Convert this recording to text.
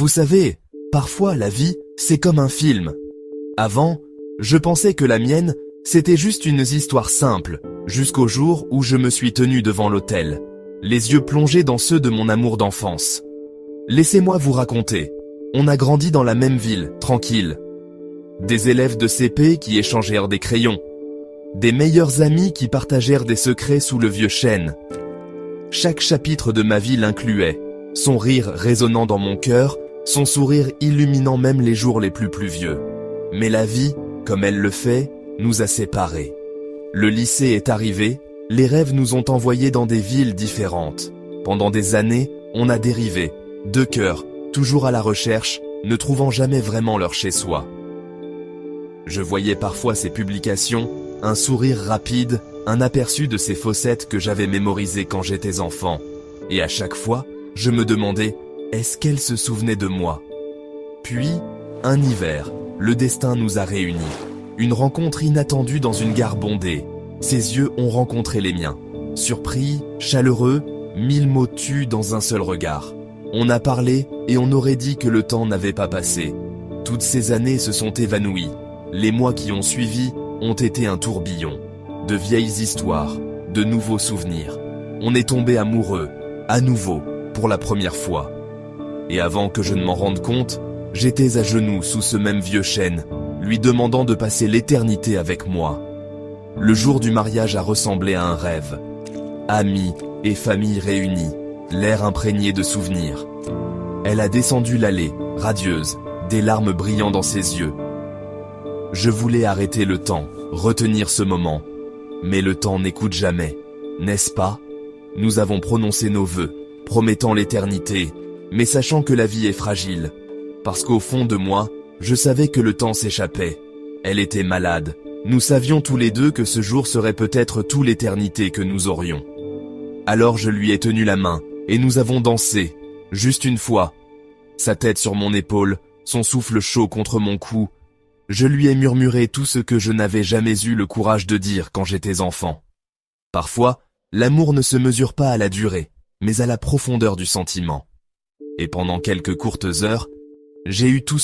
Vous savez, parfois la vie, c'est comme un film. Avant, je pensais que la mienne, c'était juste une histoire simple, jusqu'au jour où je me suis tenu devant l'autel, les yeux plongés dans ceux de mon amour d'enfance. Laissez-moi vous raconter. On a grandi dans la même ville, tranquille. Des élèves de CP qui échangèrent des crayons. Des meilleurs amis qui partagèrent des secrets sous le vieux chêne. Chaque chapitre de ma vie l'incluait, son rire résonnant dans mon cœur, son sourire illuminant même les jours les plus pluvieux. Mais la vie, comme elle le fait, nous a séparés. Le lycée est arrivé, les rêves nous ont envoyés dans des villes différentes. Pendant des années, on a dérivé, deux cœurs, toujours à la recherche, ne trouvant jamais vraiment leur chez-soi. Je voyais parfois ces publications, un sourire rapide, un aperçu de ces fossettes que j'avais mémorisées quand j'étais enfant. Et à chaque fois, je me demandais, est-ce qu'elle se souvenait de moi? Puis, un hiver, le destin nous a réunis. Une rencontre inattendue dans une gare bondée. Ses yeux ont rencontré les miens. Surpris, chaleureux, 1000 mots tuent dans un seul regard. On a parlé et on aurait dit que le temps n'avait pas passé. Toutes ces années se sont évanouies. Les mois qui ont suivi ont été un tourbillon. De vieilles histoires, de nouveaux souvenirs. On est tombé amoureux, à nouveau, pour la première fois. Et avant que je ne m'en rende compte, j'étais à genoux sous ce même vieux chêne, lui demandant de passer l'éternité avec moi. Le jour du mariage a ressemblé à un rêve. Amis et famille réunis, l'air imprégné de souvenirs. Elle a descendu l'allée, radieuse, des larmes brillant dans ses yeux. Je voulais arrêter le temps, retenir ce moment. Mais le temps n'écoute jamais, n'est-ce pas? Nous avons prononcé nos vœux, promettant l'éternité, mais sachant que la vie est fragile. Parce qu'au fond de moi, je savais que le temps s'échappait. Elle était malade. Nous savions tous les deux que ce jour serait peut-être toute l'éternité que nous aurions. Alors je lui ai tenu la main, et nous avons dansé, juste une fois. Sa tête sur mon épaule, son souffle chaud contre mon cou. Je lui ai murmuré tout ce que je n'avais jamais eu le courage de dire quand j'étais enfant. Parfois, l'amour ne se mesure pas à la durée, mais à la profondeur du sentiment. Et pendant quelques courtes heures, j'ai eu tout